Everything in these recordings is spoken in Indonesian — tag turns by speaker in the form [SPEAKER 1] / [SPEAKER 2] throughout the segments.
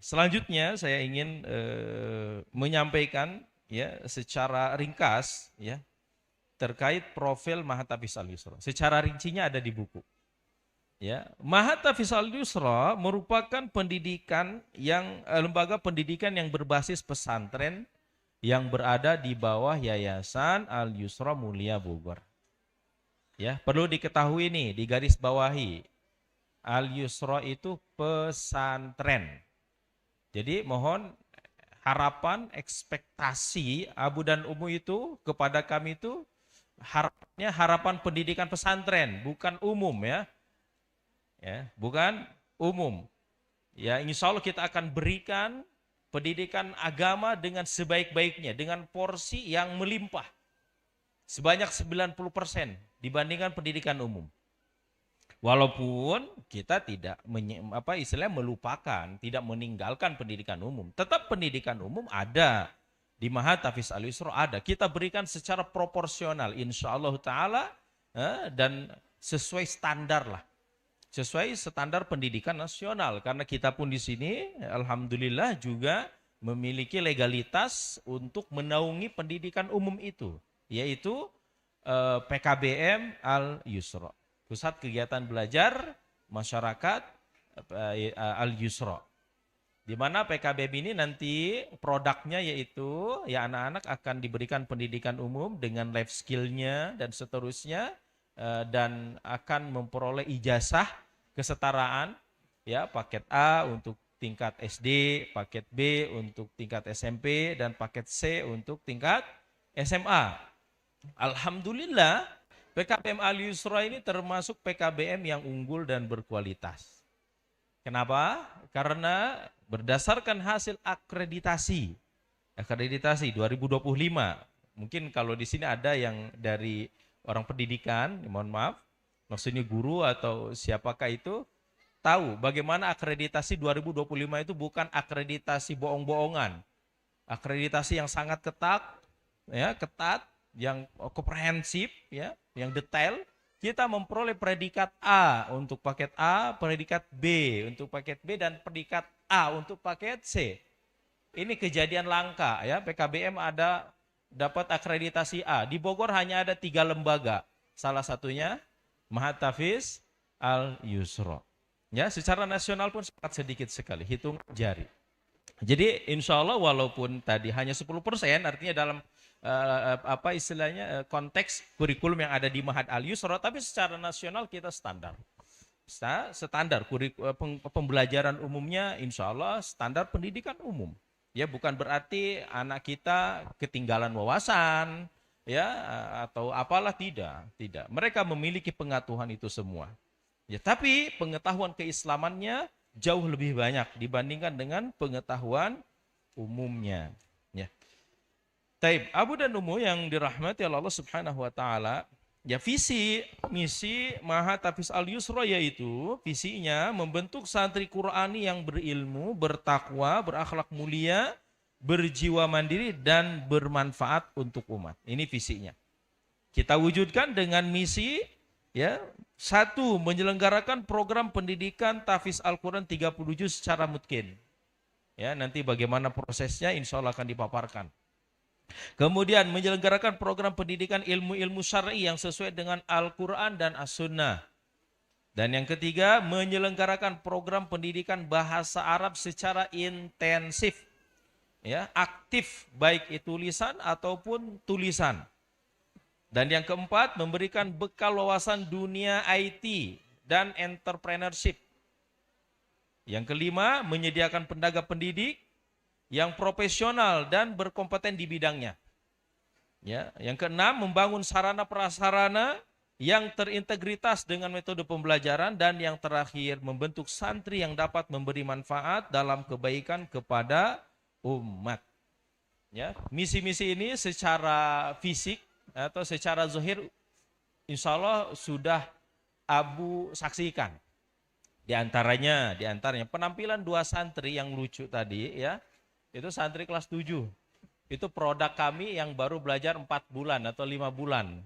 [SPEAKER 1] Selanjutnya saya ingin menyampaikan ya secara ringkas ya terkait profil Mahatafis Al-Yusra. Secara rincinya ada di buku. Ya, Mahatafis Al-Yusra merupakan pendidikan yang lembaga pendidikan yang berbasis pesantren yang berada di bawah Yayasan Al-Yusra Mulia Bogor. Ya, perlu diketahui nih, digaris bawahi. Al-Yusra itu pesantren. Jadi mohon harapan, ekspektasi Abu dan Umu itu kepada kami itu harapannya harapan pendidikan pesantren, bukan umum ya. Ya, bukan umum. Ya, insya Allah kita akan berikan pendidikan agama dengan sebaik-baiknya, dengan porsi yang melimpah. Sebanyak 90% dibandingkan pendidikan umum. Walaupun kita tidak melupakan, tidak meninggalkan pendidikan umum. Tetap pendidikan umum ada. Di Mahatafis Al-Yusra ada. Kita berikan secara proporsional insya Allah Ta'ala dan sesuai standar lah. Sesuai standar pendidikan nasional. Karena kita pun di sini alhamdulillah juga memiliki legalitas untuk menaungi pendidikan umum itu. Yaitu PKBM Al-Yusra. Pusat Kegiatan Belajar Masyarakat Al-Yusra. Di mana PKBM ini nanti produknya yaitu ya anak-anak akan diberikan pendidikan umum dengan life skill-nya dan seterusnya dan akan memperoleh ijazah kesetaraan ya paket A untuk tingkat SD, paket B untuk tingkat SMP dan paket C untuk tingkat SMA. Alhamdulillah PKBM Al-Yusra ini termasuk PKBM yang unggul dan berkualitas. Kenapa? Karena berdasarkan hasil akreditasi 2025. Mungkin kalau di sini ada yang dari orang pendidikan, mohon maaf, maksudnya guru atau siapakah itu, tahu bagaimana akreditasi 2025 itu bukan akreditasi bohong-bohongan. Akreditasi yang sangat ketat, ya, ketat, yang komprehensif, ya, yang detail. Kita memperoleh predikat A untuk paket A, predikat B untuk paket B, dan predikat A untuk paket C. Ini kejadian langka ya, PKBM ada dapat akreditasi A. Di Bogor hanya ada 3 lembaga. Salah satunya Mahatafis Al-Yusra. Ya, secara nasional pun sangat sedikit sekali, hitung jari. Jadi insya Allah walaupun tadi hanya 10%, artinya dalam konteks kurikulum yang ada di Mahat Al-Yusra, tapi secara nasional kita standar. Standar pembelajaran umumnya insya Allah standar pendidikan umum. Ya, bukan berarti anak kita ketinggalan wawasan ya atau apalah, tidak. Mereka memiliki pengetahuan itu semua. Ya, tapi pengetahuan keislamannya jauh lebih banyak dibandingkan dengan pengetahuan umumnya. Ya. Taib, Abu dan Umu yang dirahmati Allah Subhanahu wa taala, ya visi misi Mahatafis Al-Yusra yaitu visinya membentuk santri Qur'ani yang berilmu, bertakwa, berakhlak mulia, berjiwa mandiri dan bermanfaat untuk umat. Ini visinya. Kita wujudkan dengan misi ya, 1. Menyelenggarakan program pendidikan tahfiz Al-Quran 30 juz secara mungkin. Ya, nanti bagaimana prosesnya insya Allah akan dipaparkan. Kemudian menyelenggarakan program pendidikan ilmu-ilmu syar'i yang sesuai dengan Al-Quran dan As-Sunnah. Dan yang ketiga, menyelenggarakan program pendidikan bahasa Arab secara intensif. Ya, aktif baik itu lisan ataupun tulisan. Dan yang keempat, memberikan bekal wawasan dunia IT dan entrepreneurship. Yang kelima, menyediakan tenaga pendidik yang profesional dan berkompeten di bidangnya. Ya, yang keenam, membangun sarana prasarana yang terintegritas dengan metode pembelajaran, dan yang terakhir, membentuk santri yang dapat memberi manfaat dalam kebaikan kepada umat. Ya, misi-misi ini secara fisik atau secara zahir insya Allah sudah Abu saksikan. Di antaranya penampilan 2 santri yang lucu tadi ya, itu santri kelas 7. Itu produk kami yang baru belajar 4 bulan atau 5 bulan.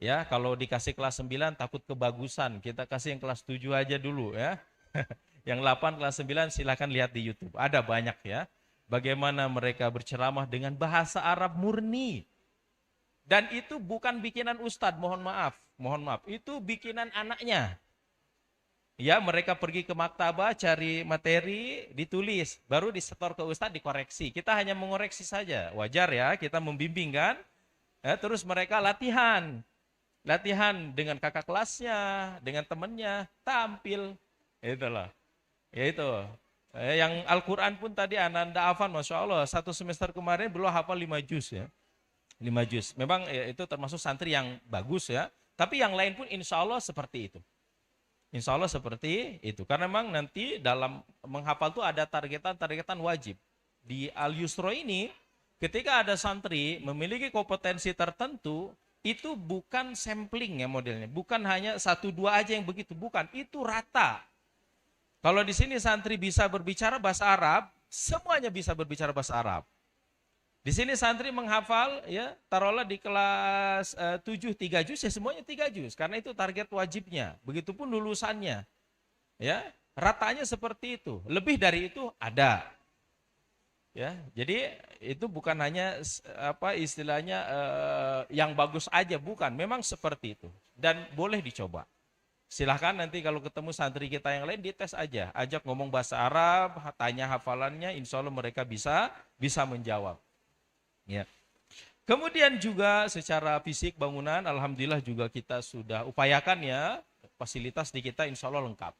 [SPEAKER 1] Ya, kalau dikasih kelas 9 takut kebagusan, kita kasih yang kelas 7 aja dulu ya. Yang 8 kelas 9 silahkan lihat di YouTube. Ada banyak ya. Bagaimana mereka berceramah dengan bahasa Arab murni. Dan itu bukan bikinan ustadz, mohon maaf. Mohon maaf, itu bikinan anaknya. Ya, mereka pergi ke maktabah, cari materi, ditulis. Baru disetor ke ustadz, dikoreksi. Kita hanya mengoreksi saja. Wajar ya, kita membimbing kan. Terus mereka latihan. Latihan dengan kakak kelasnya, dengan temannya, tampil. Itulah. Ya itu. Yang Al-Quran pun tadi Ananda Afan, Masya Allah. 1 semester kemarin belum hafal 5 juz ya. 5 juz. Memang ya, itu termasuk santri yang bagus ya. Tapi yang lain pun insya Allah seperti itu. Insya Allah seperti itu. Karena memang nanti dalam menghafal itu ada targetan wajib. Di Al-Yusra ini, ketika ada santri memiliki kompetensi tertentu, itu bukan sampling ya modelnya. Bukan hanya 1-2 aja yang begitu. Bukan, itu rata. Kalau di sini santri bisa berbicara bahasa Arab, semuanya bisa berbicara bahasa Arab. Di sini santri menghafal, ya taruhlah di kelas 7 3 juz, ya semuanya 3 juz. Karena itu target wajibnya. Begitupun lulusannya. Ya, ratanya seperti itu. Lebih dari itu ada. Ya, jadi itu bukan hanya apa istilahnya yang bagus aja, bukan. Memang seperti itu. Dan boleh dicoba. Silahkan nanti kalau ketemu santri kita yang lain dites aja. Ajak ngomong bahasa Arab, tanya hafalannya, insya Allah mereka bisa menjawab. Ya. Kemudian juga secara fisik bangunan, alhamdulillah juga kita sudah upayakan ya, fasilitas di kita insya Allah lengkap.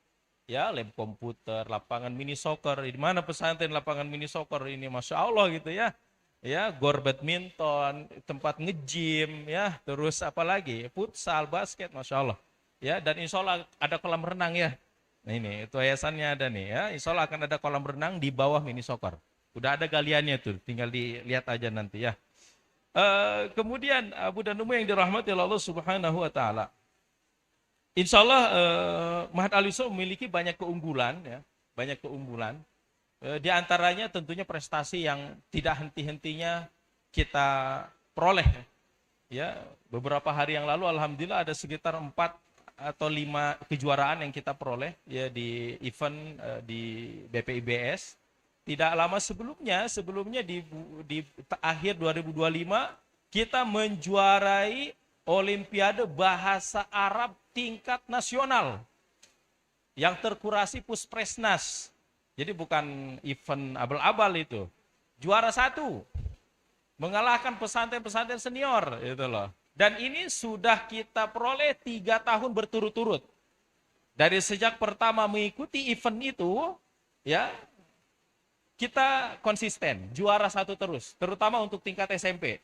[SPEAKER 1] Ya, lab komputer, lapangan mini soccer, di mana pesantren lapangan mini soccer ini, Masya Allah gitu ya. Ya, gor badminton, tempat nge-gym, ya, terus apa lagi, futsal, basket, Masya Allah. Ya, dan insya Allah ada kolam renang ya. Nah ini, itu yayasannya ada nih ya, insya Allah akan ada kolam renang di bawah mini soccer. Udah ada galiannya tuh, tinggal dilihat aja nanti ya. Kemudian Abu dan Umu yang dirahmati Allah Subhanahu wa taala. Insya Allah Mahat Al-Yusra memiliki banyak keunggulan ya, banyak keunggulan. Di antaranya tentunya prestasi yang tidak henti-hentinya kita peroleh. Ya, beberapa hari yang lalu alhamdulillah ada sekitar 4 atau 5 kejuaraan yang kita peroleh ya di event di BPIBS. Tidak lama sebelumnya di akhir 2025 kita menjuarai Olimpiade Bahasa Arab tingkat nasional yang terkurasi Puspresnas. Jadi bukan event abal-abal itu. Juara 1, mengalahkan pesantren-pesantren senior itu loh. Dan ini sudah kita peroleh 3 tahun berturut-turut. Dari sejak pertama mengikuti event itu, ya, kita konsisten, juara 1 terus, terutama untuk tingkat SMP.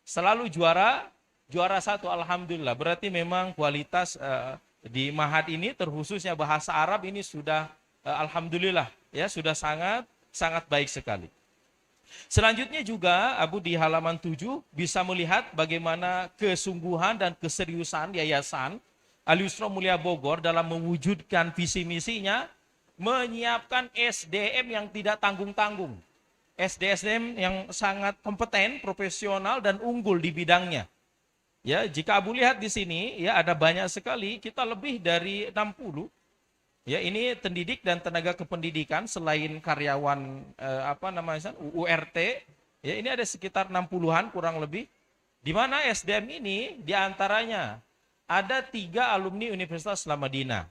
[SPEAKER 1] Selalu juara 1, alhamdulillah. Berarti memang kualitas di Mahat ini, terkhususnya bahasa Arab ini sudah alhamdulillah, ya sudah sangat baik sekali. Selanjutnya juga Abu di halaman 7 bisa melihat bagaimana kesungguhan dan keseriusan Yayasan Al-Yusra Mulia Bogor dalam mewujudkan visi misinya, menyiapkan SDM yang tidak tanggung-tanggung. SDM yang sangat kompeten, profesional dan unggul di bidangnya. Ya, jika Abu lihat di sini ya ada banyak sekali, kita lebih dari 60. Ya, ini pendidik dan tenaga kependidikan selain karyawan URT, ya ini ada sekitar 60-an kurang lebih. Di mana SDM ini diantaranya ada 3 alumni Universitas Islam Madinah.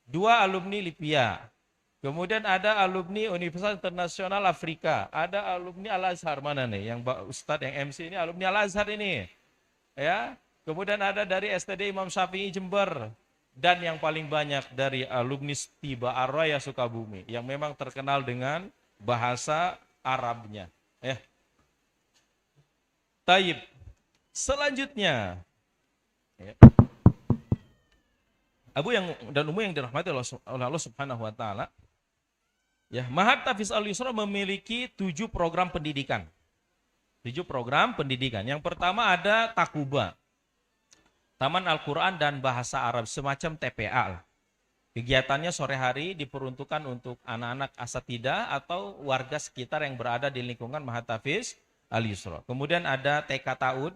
[SPEAKER 1] 2 alumni Lipia, kemudian ada alumni Universitas Internasional Afrika, ada alumni Al-Azhar, mana nih yang Ustadz yang MC ini alumni Al-Azhar ini, ya. Kemudian ada dari STD Imam Syafi'i Jember, dan yang paling banyak dari alumni Tiba Ar-Raya Sukabumi, yang memang terkenal dengan bahasa Arabnya. Taib. Selanjutnya, ya. Abu dan Umu yang dirahmati oleh Allah Subhanahu wa taala. Ya, Mahat Tafiz Al-Yusra memiliki 7 program pendidikan. 7 program pendidikan. Yang pertama ada Takuba. Taman Al-Qur'an dan Bahasa Arab, semacam TPA. Kegiatannya sore hari diperuntukkan untuk anak-anak asatidah atau warga sekitar yang berada di lingkungan Mahat Tafiz Al-Yusra. Kemudian ada TK Taud.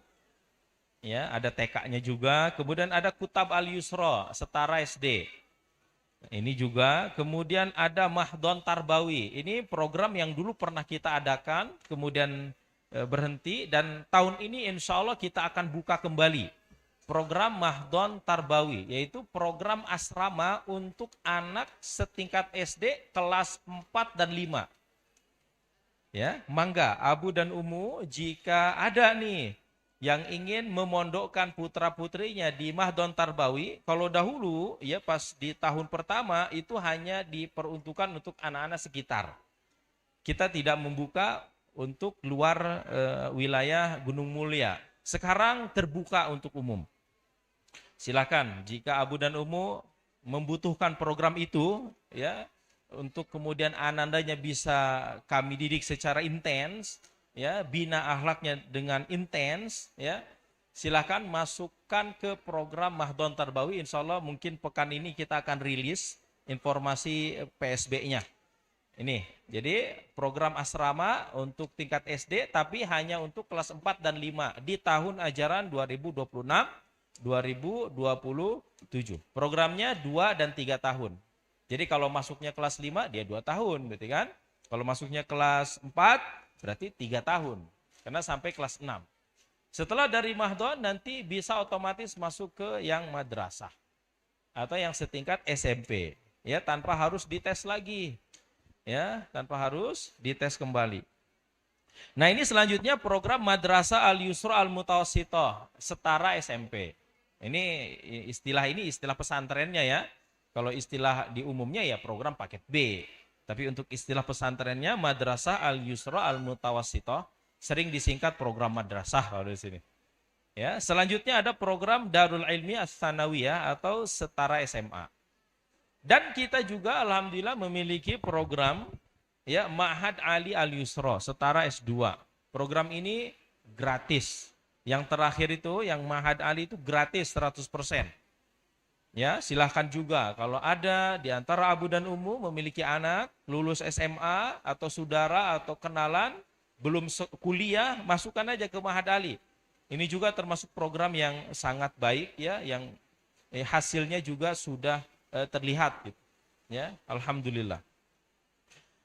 [SPEAKER 1] Ya, ada TK-nya juga. Kemudian ada Kutab Al-Yusra, setara SD. Ini juga, kemudian ada Mahdon Tarbawi. Ini program yang dulu pernah kita adakan, kemudian berhenti, dan tahun ini insya Allah kita akan buka kembali program Mahdon Tarbawi, yaitu program asrama untuk anak setingkat SD kelas 4 dan 5. Ya, mangga Abu dan Umu jika ada nih yang ingin memondokkan putra-putrinya di Mahdon Tarbawi, kalau dahulu ya pas di tahun pertama itu hanya diperuntukkan untuk anak-anak sekitar. Kita tidak membuka untuk luar wilayah Gunung Mulia. Sekarang terbuka untuk umum. Silakan jika Abu dan Umu membutuhkan program itu ya, untuk kemudian anandanya bisa kami didik secara intens, ya, bina akhlaknya dengan intens, ya, silakan masukkan ke program Mahdon Tarbawi. Insya Allah mungkin pekan ini kita akan rilis informasi PSB-nya. Ini, jadi program asrama untuk tingkat SD tapi hanya untuk kelas 4 dan 5 di tahun ajaran 2026-2027. Programnya 2 dan 3 tahun. Jadi kalau masuknya kelas 5 dia 2 tahun, berarti kan? Kalau masuknya kelas 4 berarti 3 tahun. Karena sampai kelas 6. Setelah dari Mahdon nanti bisa otomatis masuk ke yang madrasah atau yang setingkat SMP, ya, tanpa harus dites lagi. Ya, tanpa harus dites kembali. Nah, ini selanjutnya program Madrasah Al-Yusra Al-Mutawassithah setara SMP. Ini istilah pesantrennya ya. Kalau istilah di umumnya ya program paket B. Tapi untuk istilah pesantrennya Madrasah Al-Yusra Al-Mutawassithah, sering disingkat program madrasah kalau di sini. Ya, selanjutnya ada program Darul Ilmi Ats-Tsanawiyah atau setara SMA. Dan kita juga alhamdulillah memiliki program ya Ma'had Ali Al-Yusra setara S2. Program ini gratis. Yang terakhir itu yang Ma'had Ali itu gratis 100%. Ya, silahkan juga kalau ada di antara Abu dan Umu memiliki anak lulus SMA atau saudara atau kenalan belum kuliah, masukkan aja ke Ma'had Ali. Ini juga termasuk program yang sangat baik ya, yang hasilnya juga sudah terlihat gitu. Ya, alhamdulillah.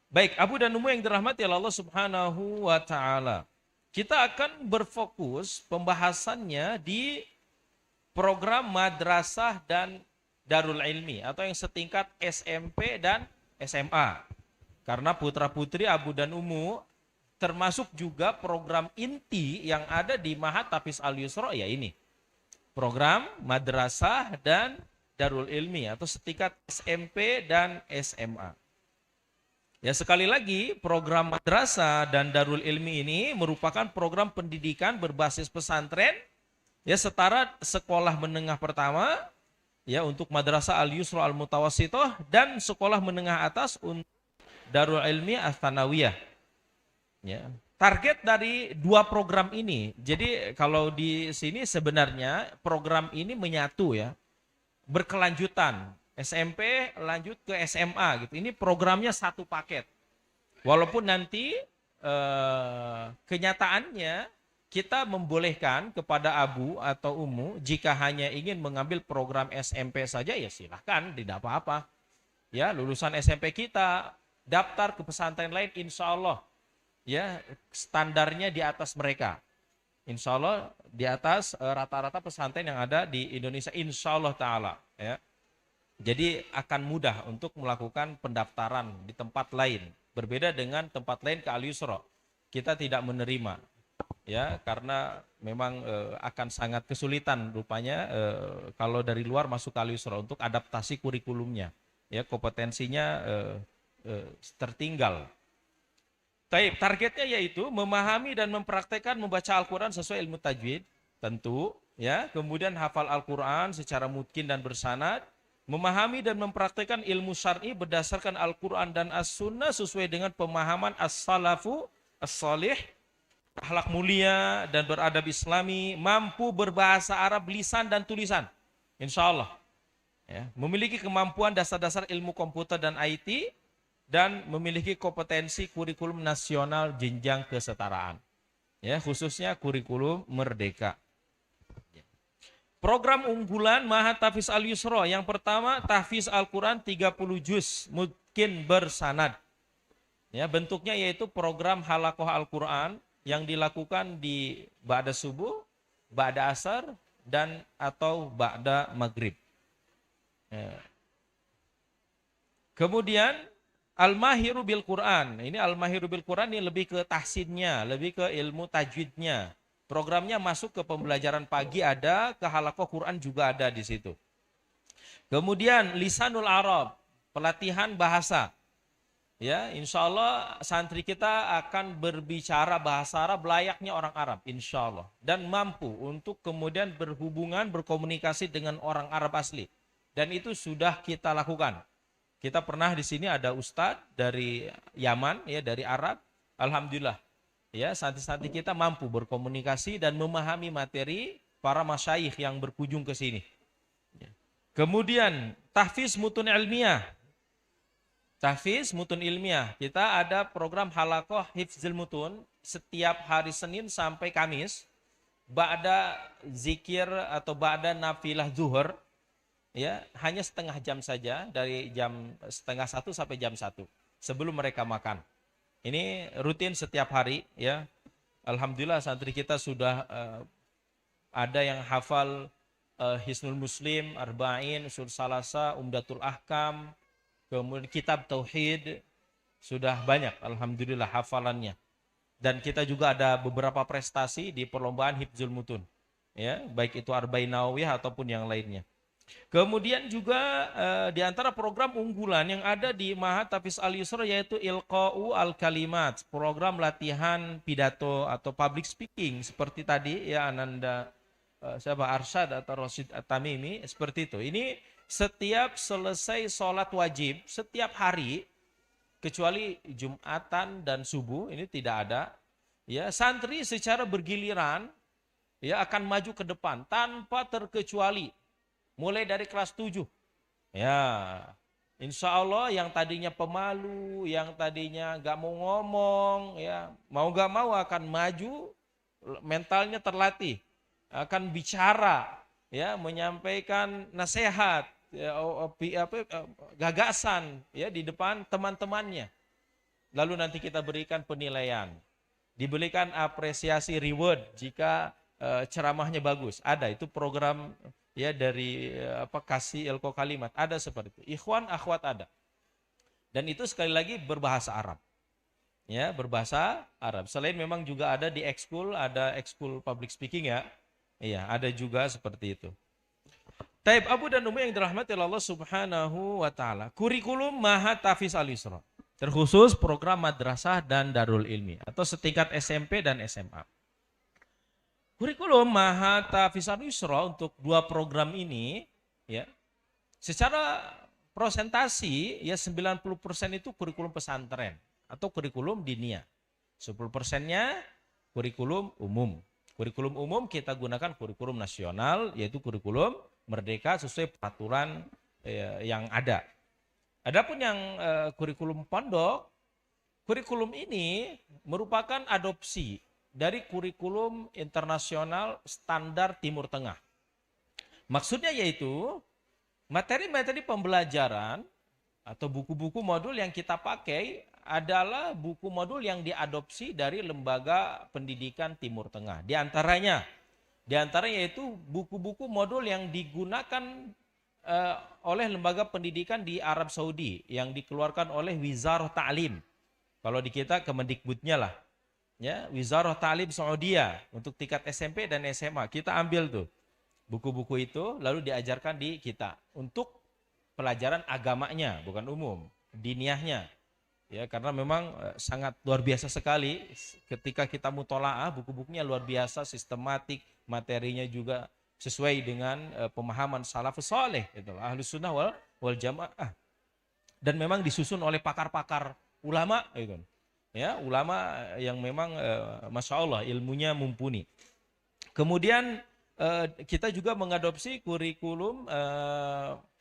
[SPEAKER 1] Baik, Abu dan Umu yang dirahmati Allah Subhanahu wa taala. Kita akan berfokus pembahasannya di program madrasah dan darul ilmi atau yang setingkat SMP dan SMA. Karena putra-putri Abu dan Umu termasuk juga program inti yang ada di Ma'had Tahfiz Al-Yusra ya ini. Program madrasah dan darul ilmi atau setingkat SMP dan SMA. Ya, sekali lagi program madrasah dan darul ilmi ini merupakan program pendidikan berbasis pesantren ya setara sekolah menengah pertama ya untuk Madrasah Al-Yusra Al-Mutawassithah dan sekolah menengah atas untuk Darul Ilmi Ats-Tsanawiyah. Ya. Target dari dua program ini. Jadi kalau di sini sebenarnya program ini menyatu ya. Berkelanjutan. SMP lanjut ke SMA gitu. Ini programnya satu paket. Walaupun nanti kenyataannya kita membolehkan kepada Abu atau Umu jika hanya ingin mengambil program SMP saja ya silahkan, tidak apa-apa. Ya, lulusan SMP kita daftar ke pesantren lain insya Allah ya standarnya di atas mereka. Insya Allah di atas rata-rata pesantren yang ada di Indonesia insya Allah ta'ala ya. Jadi akan mudah untuk melakukan pendaftaran di tempat lain. Berbeda dengan tempat lain ke Al-Yusra. Kita tidak menerima. Ya, karena memang akan sangat kesulitan rupanya kalau dari luar masuk ke Al-Yusra untuk adaptasi kurikulumnya. Ya, kompetensinya tertinggal. Targetnya yaitu memahami dan mempraktekkan membaca Al-Quran sesuai ilmu tajwid. Tentu. Ya, kemudian hafal Al-Quran secara mutkin dan bersanad. Memahami dan mempraktikkan ilmu syar'i berdasarkan Al-Quran dan As-Sunnah sesuai dengan pemahaman As-Salafu As-Salih, akhlak mulia dan beradab Islami, mampu berbahasa Arab lisan dan tulisan, insya Allah. Ya, memiliki kemampuan dasar-dasar ilmu komputer dan IT dan memiliki kompetensi kurikulum nasional jenjang kesetaraan. Ya, khususnya kurikulum merdeka. Program unggulan Mahat Tahfiz Al-Yusra. Yang pertama, tahfiz Al-Quran 30 juz, mungkin bersanad. Ya, bentuknya yaitu program halakoh Al-Quran yang dilakukan di ba'da subuh, ba'da asar, dan atau ba'da maghrib. Ya. Kemudian Al-Mahiru bil Quran. Ini Al-Mahiru bil Quran ini lebih ke tahsinnya, lebih ke ilmu tajwidnya. Programnya masuk ke pembelajaran pagi ada, ke halakoh Quran juga ada di situ. Kemudian Lisanul Arab, pelatihan bahasa. Ya, insya Allah santri kita akan berbicara bahasa Arab layaknya orang Arab, insya Allah. Dan mampu untuk kemudian berhubungan, berkomunikasi dengan orang Arab asli. Dan itu sudah kita lakukan. Kita pernah di sini ada ustadz dari Yaman, ya dari Arab. Alhamdulillah, ya santri-santri kita mampu berkomunikasi dan memahami materi para masyayikh yang berkunjung ke sini. Kemudian tahfiz mutun ilmiah. Tahfiz mutun ilmiah. Kita ada program halakoh hifzil mutun setiap hari Senin sampai Kamis. Ba'da zikir atau ba'da nafilah zuhur. Ya, hanya setengah jam saja, dari jam setengah 1 sampai jam 1 sebelum mereka makan. Ini rutin setiap hari, ya. Alhamdulillah santri kita sudah ada yang hafal Hisnul Muslim, Arba'in, Ushul Salasa, Umdatul Ahkam, kemudian kitab Tauhid, sudah banyak alhamdulillah hafalannya. Dan kita juga ada beberapa prestasi di perlombaan Hifzul Mutun, ya, baik itu Arba'in Nawawiyah ataupun yang lainnya. Kemudian juga di antara program unggulan yang ada di Mahat Tahfiz Al-Yusra yaitu Ilqa'u Al-Kalimat, program latihan pidato atau public speaking seperti tadi ya Ananda siapa Arsyad atau Rasid At-Tamimi seperti itu. Ini setiap selesai sholat wajib setiap hari kecuali Jumatan dan subuh ini tidak ada. Ya, santri secara bergiliran ya akan maju ke depan tanpa terkecuali. Mulai dari kelas 7. Ya, insya Allah yang tadinya pemalu, yang tadinya gak mau ngomong, ya mau gak mau akan maju, mentalnya terlatih, akan bicara, ya menyampaikan nasihat, ya, gagasan, ya di depan teman-temannya. Lalu nanti kita berikan penilaian, diberikan apresiasi reward jika ceramahnya bagus. Ada itu program. Ya dari kasih ilko kalimat ada seperti itu. Ikhwan akhwat ada. Dan itu sekali lagi berbahasa Arab. Ya, berbahasa Arab. Selain memang juga ada di ekskul, ada ekskul public speaking ya. Iya, ada juga seperti itu. Taib Abu dan Umi yang dirahmati Allah Subhanahu wa taala. Kurikulum Mahat Tahfiz Al-Yusra. Terkhusus program madrasah dan darul ilmi atau setingkat SMP dan SMA. Kurikulum Mahat Tahfiz Al-Yusra untuk dua program ini ya secara prosentasi ya 90% itu kurikulum pesantren atau kurikulum diniyah. 10%-nya kurikulum umum. Kurikulum umum kita gunakan kurikulum nasional yaitu kurikulum merdeka sesuai peraturan yang ada. Adapun yang kurikulum pondok, kurikulum ini merupakan adopsi dari kurikulum internasional standar Timur Tengah. Maksudnya yaitu materi-materi pembelajaran atau buku-buku modul yang kita pakai adalah buku modul yang diadopsi dari lembaga pendidikan Timur Tengah. Di antaranya yaitu buku-buku modul yang digunakan oleh lembaga pendidikan di Arab Saudi yang dikeluarkan oleh Wizarah Ta'lim. Kalau di kita Kemendikbudnya lah. Ya, Wizarah Ta'lim Saudiyah untuk tingkat SMP dan SMA. Kita ambil tuh buku-buku itu lalu diajarkan di kita untuk pelajaran agamanya, bukan umum, diniyahnya. Ya, karena memang sangat luar biasa sekali ketika kita mutolaah, buku-bukunya luar biasa, sistematik, materinya juga sesuai dengan pemahaman salafus saleh, gitu, Ahlus Sunnah wal Jamaah. Dan memang disusun oleh pakar-pakar ulama, gitu. Ya, ulama yang memang masya Allah ilmunya mumpuni. Kemudian kita juga mengadopsi kurikulum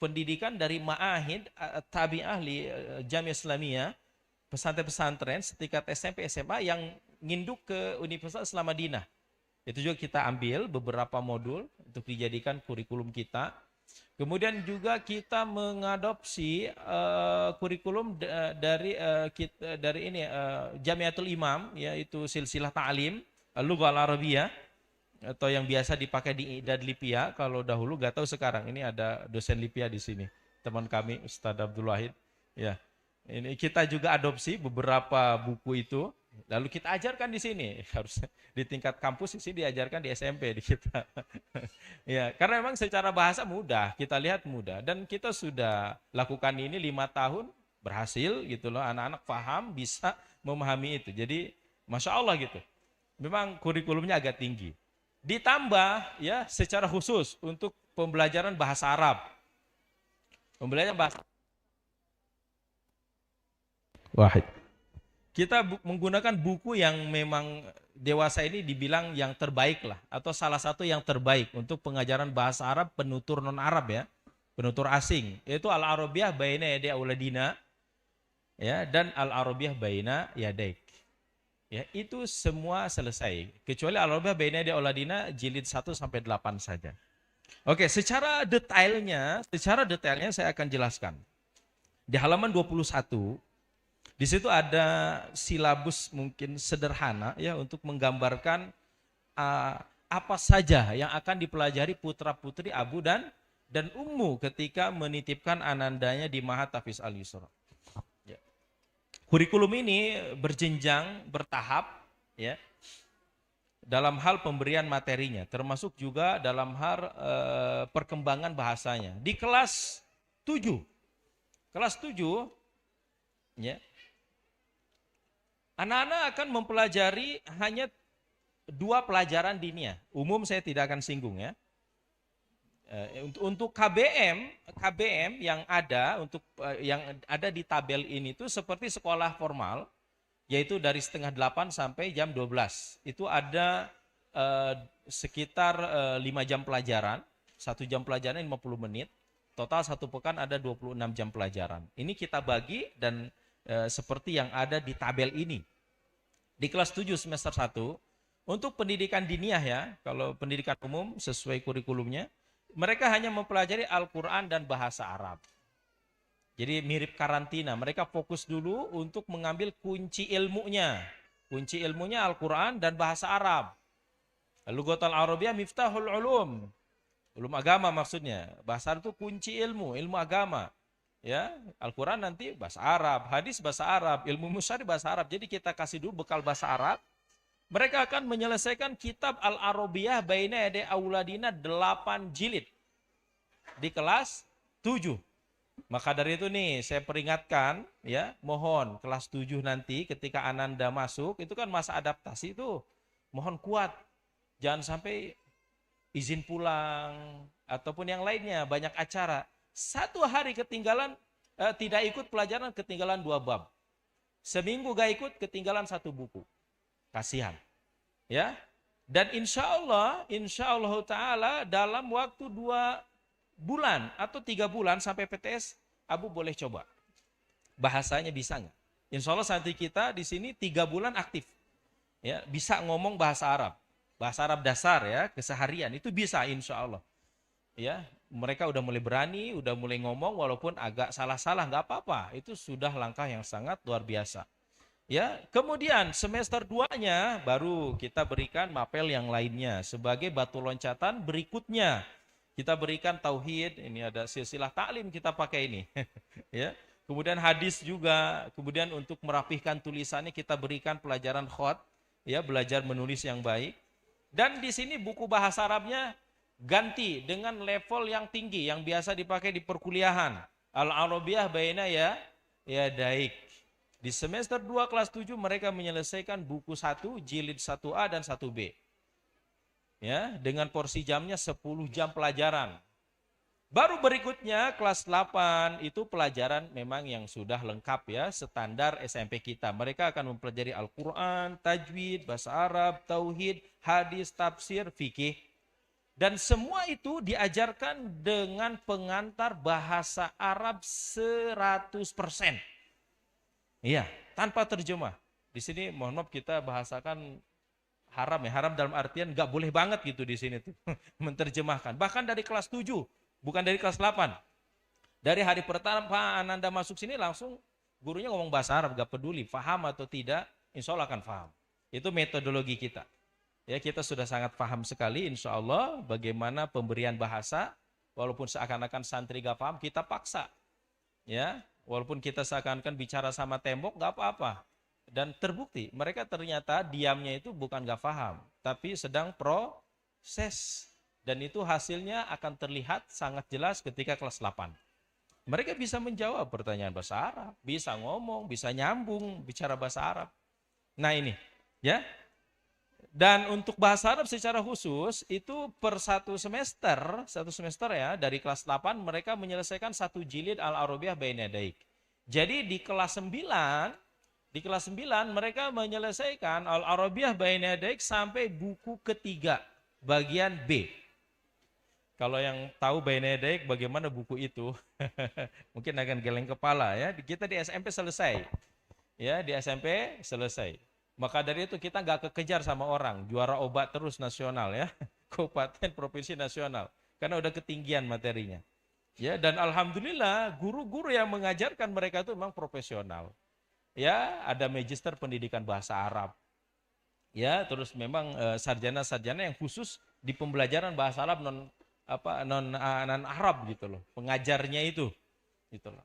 [SPEAKER 1] pendidikan dari Ma'ahid Tabi'ah li Jamiah Islamiyah, pesantren-pesantren setingkat SMP SMA yang nginduk ke Universitas Islam Madinah. Itu juga kita ambil beberapa modul untuk dijadikan kurikulum kita. Kemudian juga kita mengadopsi kurikulum dari ini Jamiatul Imam, yaitu silsilah ta'lim Lughah Al-Arabiyah, atau yang biasa dipakai di IDAD Lipia. Kalau dahulu, gak tahu sekarang. Ini ada dosen Lipia di sini, teman kami Ustadz Abdul Wahid. Ya, ini kita juga adopsi beberapa buku itu, lalu kita ajarkan di sini. Harus di tingkat kampus, di sini diajarkan di SMP di kita. Ya, karena memang secara bahasa mudah, kita lihat mudah, dan kita sudah lakukan ini 5 tahun, berhasil gitu loh. Anak-anak paham, bisa memahami itu. Jadi, masya Allah gitu. Memang kurikulumnya agak tinggi. Ditambah ya secara khusus untuk pembelajaran bahasa Arab. Pembelajaran bahasa Wahid. Kita menggunakan buku yang memang dewasa ini dibilang yang terbaik lah, atau salah satu yang terbaik untuk pengajaran bahasa Arab penutur non Arab ya, penutur asing. Yaitu Al-Arabiyah Baina Yaday Auladina ya, dan Al-Arabiyah Baina Yadaik. Ya, itu semua selesai. Kecuali Al-Arabiyah Baina Yaday Auladina jilid 1 sampai 8 saja. Oke, secara detailnya saya akan jelaskan. Di halaman 21, di situ ada silabus mungkin sederhana ya untuk menggambarkan apa saja yang akan dipelajari putra-putri Abu dan Ummu ketika menitipkan anandanya di Mahat Tahfiz Al-Yusra. Ya. Kurikulum ini berjenjang, bertahap ya. Dalam hal pemberian materinya, termasuk juga dalam hal perkembangan bahasanya. Di kelas 7 ya, anak-anak akan mempelajari hanya 2 pelajaran diniyah. Umum saya tidak akan singgung ya. Untuk KBM yang ada yang ada di tabel ini itu seperti sekolah formal, yaitu dari setengah 8 sampai jam 12. Itu ada sekitar 5 jam pelajaran, 1 jam pelajaran 50 menit. Total 1 pekan ada 26 jam pelajaran. Ini kita bagi dan seperti yang ada di tabel ini. Di kelas 7 semester 1, untuk pendidikan diniyah ya, kalau pendidikan umum sesuai kurikulumnya, mereka hanya mempelajari Al-Quran dan bahasa Arab. Jadi mirip karantina, mereka fokus dulu untuk mengambil kunci ilmunya. Kunci ilmunya Al-Quran dan bahasa Arab. Lughah Al-Arabiyah miftahul ulum. Ulum agama maksudnya. Bahasa Arab itu kunci ilmu agama. Ya, Al-Quran nanti bahasa Arab, hadis bahasa Arab, ilmu musyari bahasa Arab. Jadi kita kasih dulu bekal bahasa Arab. Mereka akan menyelesaikan kitab Al-Arabiyah Baina Yaday Auladina 8 jilid di kelas 7. Maka dari itu nih saya peringatkan ya, mohon kelas 7 nanti ketika Ananda masuk, itu kan masa adaptasi itu, mohon kuat. Jangan sampai izin pulang ataupun yang lainnya, banyak acara. 1 hari ketinggalan, tidak ikut pelajaran, ketinggalan 2 bab. Seminggu gak ikut, ketinggalan 1 buku. Kasihan. Ya. Dan insya Allah ta'ala dalam waktu 2 bulan atau 3 bulan sampai PTS, Abu boleh coba. Bahasanya bisa nggak? Insya Allah santri kita di sini 3 bulan aktif. Ya, bisa ngomong bahasa Arab. Bahasa Arab dasar ya, keseharian itu bisa insya Allah. Ya, mereka udah mulai berani, udah mulai ngomong walaupun agak salah-salah, nggak apa-apa. Itu sudah langkah yang sangat luar biasa. Ya, kemudian semester 2-nya baru kita berikan mapel yang lainnya sebagai batu loncatan berikutnya. Kita berikan tauhid, ini ada silsilah taklim kita pakai ini. Ya. Kemudian hadis juga, kemudian untuk merapihkan tulisannya kita berikan pelajaran khot, ya, belajar menulis yang baik. Dan di sini buku bahasa Arabnya ganti dengan level yang tinggi yang biasa dipakai di perkuliahan. Al-Arabiyah Baina Yadaik. Di semester 2 kelas 7 mereka menyelesaikan buku 1, jilid 1A dan 1B. Ya, dengan porsi jamnya 10 jam pelajaran. Baru berikutnya kelas 8 itu pelajaran memang yang sudah lengkap ya, standar SMP kita. Mereka akan mempelajari Al-Quran, tajwid, bahasa Arab, tauhid, hadis, tafsir, fikih. Dan semua itu diajarkan dengan pengantar bahasa Arab 100%. Iya, tanpa terjemah. Di sini mohon maaf kita bahasakan haram ya, haram dalam artian nggak boleh banget gitu di sini tuh menerjemahkan. Bahkan dari kelas 7, bukan dari kelas 8. Dari hari pertama Ananda masuk sini langsung gurunya ngomong bahasa Arab, gak peduli paham atau tidak, insya Allah akan paham. Itu metodologi kita. Ya, kita sudah sangat paham sekali insya Allah bagaimana pemberian bahasa, walaupun seakan-akan santri gak paham, kita paksa. Ya, walaupun kita seakan-akan bicara sama tembok gak apa-apa. Dan terbukti mereka ternyata diamnya itu bukan gak paham, tapi sedang proses. Dan itu hasilnya akan terlihat sangat jelas ketika kelas 8. Mereka bisa menjawab pertanyaan bahasa Arab, bisa ngomong, bisa nyambung, bicara bahasa Arab. Nah ini, ya. Dan untuk bahasa Arab secara khusus, itu per satu semester ya, dari kelas 8 mereka menyelesaikan 1 jilid Al-Arabiyah Baina Yadaik. Jadi di kelas 9 mereka menyelesaikan Al-Arabiyah Baina Yadaik sampai buku ketiga, bagian B. Kalau yang tahu Baina Yadaik bagaimana buku itu, mungkin akan geleng kepala ya. Kita di SMP selesai. Ya, di SMP selesai. Maka dari itu kita nggak kekejar sama orang, juara obat terus nasional ya. Kabupaten, provinsi, nasional. Karena udah ketinggian materinya. Ya, dan alhamdulillah guru-guru yang mengajarkan mereka itu memang profesional. Ya, ada magister pendidikan bahasa Arab. Ya, terus memang sarjana-sarjana yang khusus di pembelajaran bahasa Arab non Arab gitu loh, pengajarnya itu gitu loh.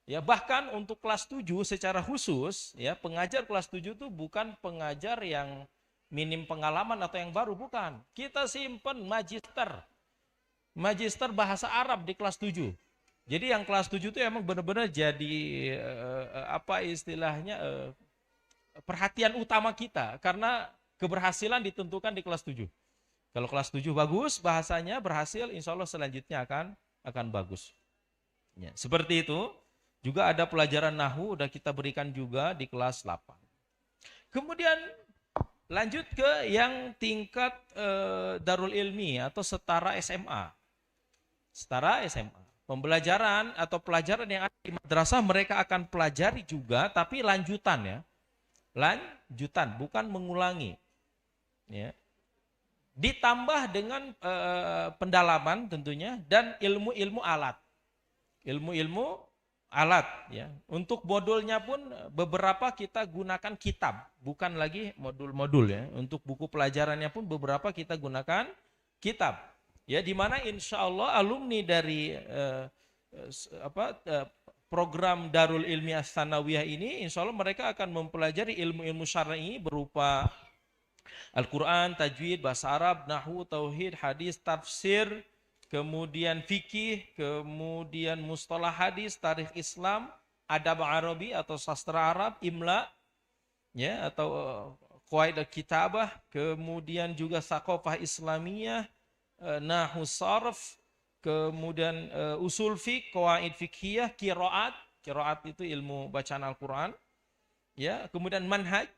[SPEAKER 1] Ya, bahkan untuk kelas 7 secara khusus ya, pengajar kelas 7 itu bukan pengajar yang minim pengalaman atau yang baru, bukan. Kita simpen magister bahasa Arab di kelas 7. Jadi yang kelas 7 itu emang benar-benar jadi perhatian utama kita, karena keberhasilan ditentukan di kelas 7. Kalau kelas 7 bagus, bahasanya berhasil, insya Allah selanjutnya akan bagus. Ya, seperti itu. Juga ada pelajaran Nahwu, udah kita berikan juga di kelas 8. Kemudian lanjut ke yang tingkat Darul Ilmi atau setara SMA. Setara SMA. Pembelajaran atau pelajaran yang ada di madrasah mereka akan pelajari juga, tapi lanjutan ya. Lanjutan, bukan mengulangi. Ya. Ditambah dengan pendalaman tentunya dan ilmu-ilmu alat. Ilmu-ilmu alat ya. Untuk modulnya pun beberapa kita gunakan kitab, bukan lagi modul-modul ya. Untuk buku pelajarannya pun beberapa kita gunakan kitab. Ya, di mana insya Allah alumni dari program Darul Ilmi Ats-Tsanawiyah ini insya Allah mereka akan mempelajari ilmu-ilmu syar'i berupa Al-Quran, tajwid, bahasa Arab, nahwu, tauhid, hadis, tafsir, kemudian fikih, kemudian mustalah hadis, tarikh Islam, adab Arabi atau sastra Arab, imla, ya atau qawaid kitabah, kemudian juga saqafah Islamiyah, nahwu sarf, kemudian usul fiqh, qawaid fiqhiyah, qiraat itu ilmu bacaan Al-Quran, ya, kemudian manhaj,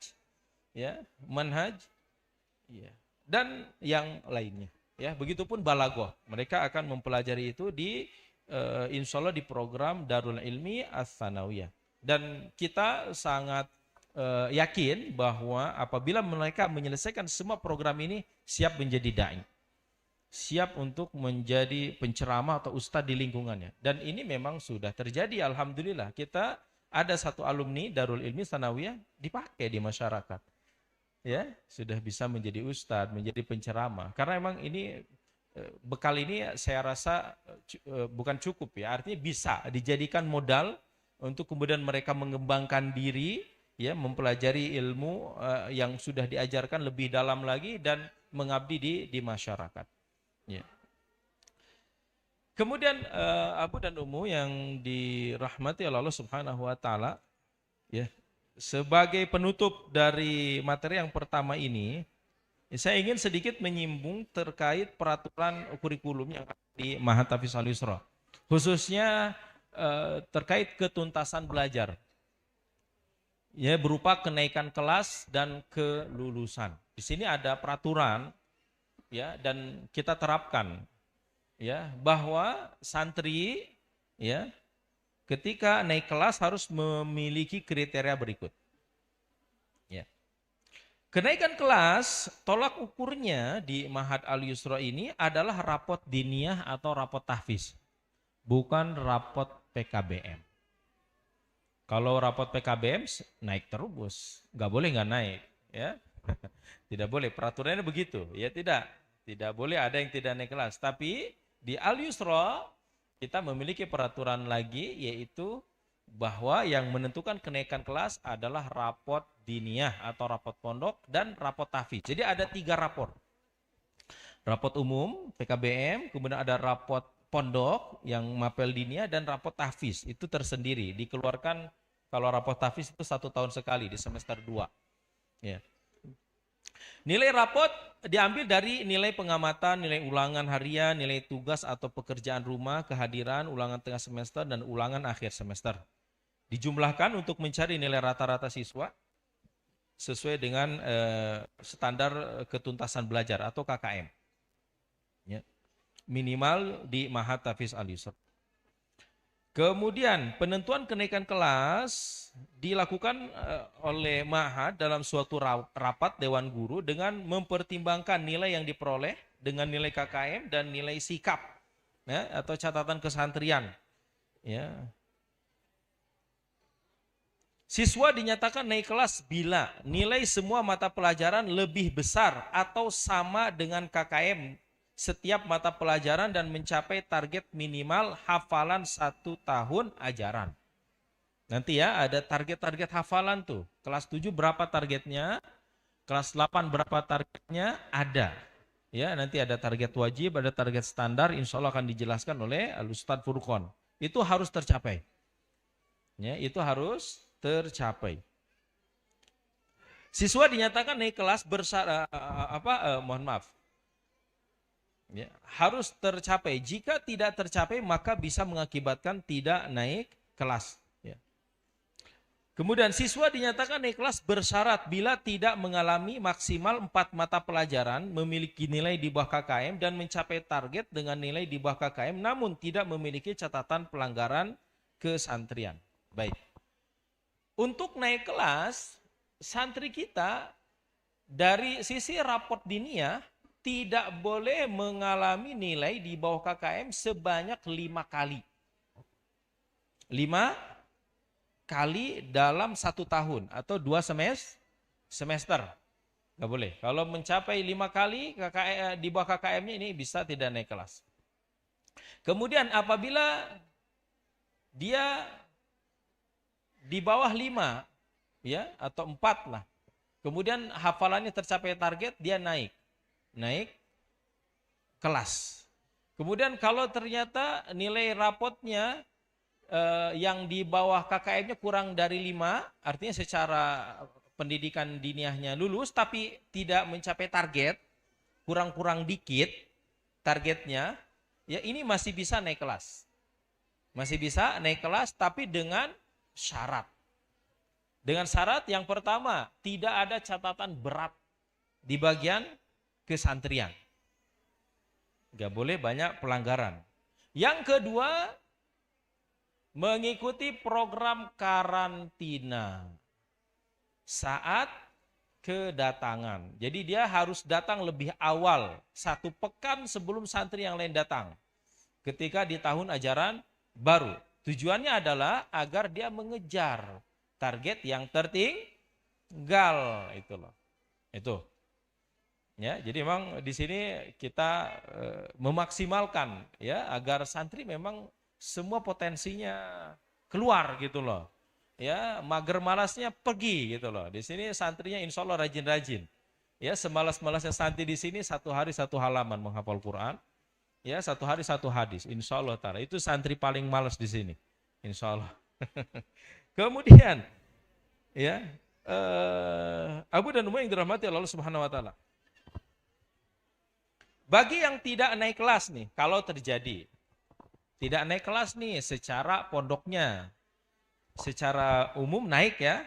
[SPEAKER 1] ya, manhaj, ya, dan yang lainnya. Ya, begitupun balaghah. Mereka akan mempelajari itu di insya Allah di program Darul Ilmi Ats-Tsanawiyah. Dan kita sangat yakin bahwa apabila mereka menyelesaikan semua program ini, siap menjadi dai. Siap untuk menjadi penceramah atau ustadz di lingkungannya. Dan ini memang sudah terjadi, alhamdulillah. Kita ada satu alumni Darul Ilmi Ats-Tsanawiyah dipakai di masyarakat. Ya, sudah bisa menjadi ustadz, menjadi penceramah. Karena memang ini bekal ini saya rasa bukan cukup ya. Artinya bisa dijadikan modal untuk kemudian mereka mengembangkan diri, ya, mempelajari ilmu yang sudah diajarkan lebih dalam lagi dan mengabdi di masyarakat. Ya. Kemudian Abu dan Ummu yang dirahmati oleh Allah Subhanahu wa taala, ya. Sebagai penutup dari materi yang pertama ini, saya ingin sedikit menyinggung terkait peraturan kurikulum yang ada di Ma'had Tahfiz Al-Yusra. Khususnya terkait ketuntasan belajar. Ya, berupa kenaikan kelas dan kelulusan. Di sini ada peraturan ya, dan kita terapkan ya, bahwa santri ya, ketika naik kelas harus memiliki kriteria berikut. Ya. Kenaikan kelas, tolak ukurnya di Ma'had Al-Yusra ini adalah rapot diniyah atau rapot tahfiz, bukan rapot PKBM. Kalau rapot PKBM naik terus, nggak boleh nggak naik, ya. Tidak boleh, peraturannya begitu, ya tidak boleh ada yang tidak naik kelas. Tapi di Al-Yusra kita memiliki peraturan lagi, yaitu bahwa yang menentukan kenaikan kelas adalah rapot diniyah atau rapot pondok dan rapot tahfiz. Jadi ada 3 rapor. Rapot umum PKBM, kemudian ada rapot pondok yang mapel diniyah dan rapot tahfiz. Itu tersendiri, dikeluarkan kalau rapot tahfiz itu 1 tahun sekali di semester 2. Ya. Nilai rapot diambil dari nilai pengamatan, nilai ulangan harian, nilai tugas atau pekerjaan rumah, kehadiran, ulangan tengah semester, dan ulangan akhir semester. Dijumlahkan untuk mencari nilai rata-rata siswa sesuai dengan standar ketuntasan belajar atau KKM. Ya. Minimal di Ma'had Tahfiz Al-Yusra. Kemudian penentuan kenaikan kelas dilakukan oleh Ma'had dalam suatu rapat Dewan Guru dengan mempertimbangkan nilai yang diperoleh dengan nilai KKM dan nilai sikap, ya, atau catatan kesantrian. Ya. Siswa dinyatakan naik kelas bila nilai semua mata pelajaran lebih besar atau sama dengan KKM setiap mata pelajaran dan mencapai target minimal hafalan 1 tahun ajaran. Nanti ya ada target-target hafalan tuh. Kelas 7 berapa targetnya? Kelas 8 berapa targetnya? Ada. Ya, nanti ada target wajib, ada target standar, insya Allah akan dijelaskan oleh Al-Ustadz Furqon. Itu harus tercapai. Ya, itu harus tercapai. Siswa dinyatakan naik kelas bersyarat ya, harus tercapai. Jika tidak tercapai maka bisa mengakibatkan tidak naik kelas. Ya. Kemudian siswa dinyatakan naik kelas bersyarat bila tidak mengalami maksimal 4 mata pelajaran, memiliki nilai di bawah KKM dan mencapai target dengan nilai di bawah KKM, namun tidak memiliki catatan pelanggaran kesantrian. Baik. Untuk naik kelas, santri kita dari sisi raport diniyah tidak boleh mengalami nilai di bawah KKM sebanyak 5 kali. 5 kali dalam 1 tahun atau 2 semester. Nggak boleh. Kalau mencapai 5 kali di bawah KKM-nya ini bisa tidak naik kelas. Kemudian apabila dia di bawah 5 ya atau 4 lah. Kemudian hafalannya tercapai target, dia naik kelas. Kemudian kalau ternyata nilai rapotnya yang di bawah KKM-nya kurang dari 5, artinya secara pendidikan diniyahnya lulus tapi tidak mencapai target, kurang-kurang dikit targetnya, ya ini masih bisa naik kelas. Masih bisa naik kelas tapi dengan syarat. Dengan syarat yang pertama, tidak ada catatan berat di bagian kesantrian. Gak boleh banyak pelanggaran. Yang kedua, mengikuti program karantina saat kedatangan. Jadi dia harus datang lebih awal, 1 pekan sebelum santri yang lain datang. Ketika di tahun ajaran baru. Tujuannya adalah agar dia mengejar target yang tertinggal. Itu loh. Itu. Ya, jadi memang di sini kita memaksimalkan ya agar santri memang semua potensinya keluar gitu loh. Ya, mager malasnya pergi gitu loh. Di sini santrinya insya Allah rajin-rajin. Ya, semalas-malasnya santri di sini 1 hari 1 halaman menghafal Quran. Ya, 1 hari 1 hadis. Insya Allah taala itu santri paling malas di sini. Insya Allah. Kemudian ya Abu dan Umar yang dirahmati Allah Subhanahu Wa Taala. Bagi yang tidak naik kelas nih, kalau terjadi tidak naik kelas nih secara pondoknya, secara umum naik ya.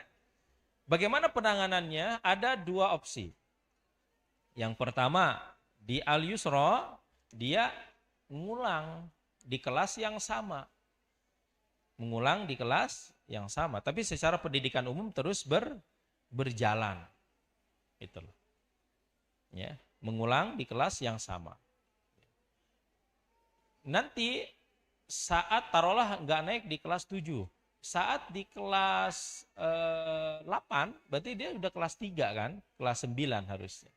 [SPEAKER 1] Bagaimana penanganannya? Ada 2 opsi. Yang pertama, di Al-Yusra dia mengulang di kelas yang sama. Mengulang di kelas yang sama, tapi secara pendidikan umum terus berjalan. Itulah. Ya, mengulang di kelas yang sama. Nanti saat taruhlah nggak naik di kelas 7, saat di kelas 8, berarti dia udah kelas 3 kan, kelas 9 harusnya.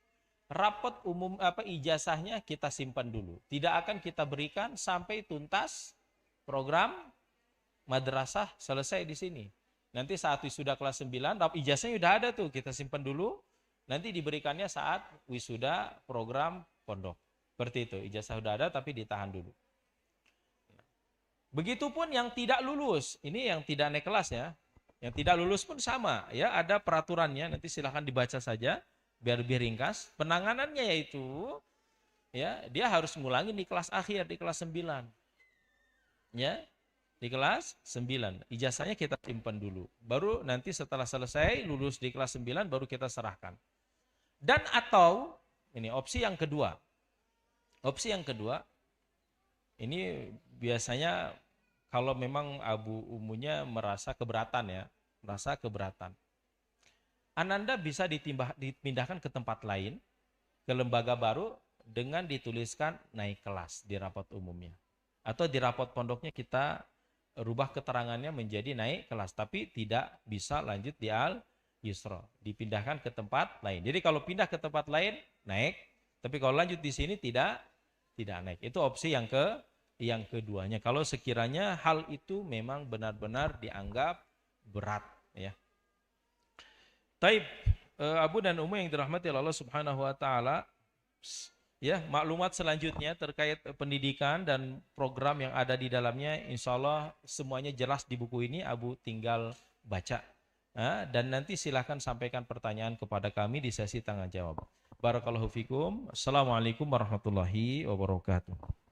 [SPEAKER 1] Rapot umum ijazahnya kita simpan dulu. Tidak akan kita berikan sampai tuntas program madrasah selesai di sini. Nanti saat wisuda kelas 9, ijazahnya udah ada tuh, kita simpan dulu. Nanti diberikannya saat wisuda program pondok. Seperti itu, ijazah udah ada tapi ditahan dulu. Begitupun yang tidak lulus, ini yang tidak naik kelas ya. Yang tidak lulus pun sama ya, ada peraturannya, nanti silahkan dibaca saja biar lebih ringkas. Penanganannya yaitu ya, dia harus ngulangi di kelas akhir, di kelas 9. Ya, di kelas 9. Ijazahnya kita simpan dulu. Baru nanti setelah selesai lulus di kelas 9 baru kita serahkan. Dan atau ini opsi yang kedua. Opsi yang kedua ini biasanya kalau memang abu umunya merasa keberatan ya, merasa keberatan. Ananda bisa dipindahkan ke tempat lain, ke lembaga baru dengan dituliskan naik kelas di rapat umumnya. Atau di rapat pondoknya kita rubah keterangannya menjadi naik kelas, tapi tidak bisa lanjut di al-yusra, dipindahkan ke tempat lain. Jadi kalau pindah ke tempat lain naik, tapi kalau lanjut di sini tidak naik. Itu opsi yang keduanya. Kalau sekiranya hal itu memang benar-benar dianggap berat ya. Taib, Abu dan Ummu yang dirahmati Allah Subhanahu wa taala, ya, maklumat selanjutnya terkait pendidikan dan program yang ada di dalamnya insya Allah semuanya jelas di buku ini, Abu tinggal baca. Dan nanti silahkan sampaikan pertanyaan kepada kami di sesi tanya jawab. Barakallahu fikum. Assalamualaikum warahmatullahi wabarakatuh.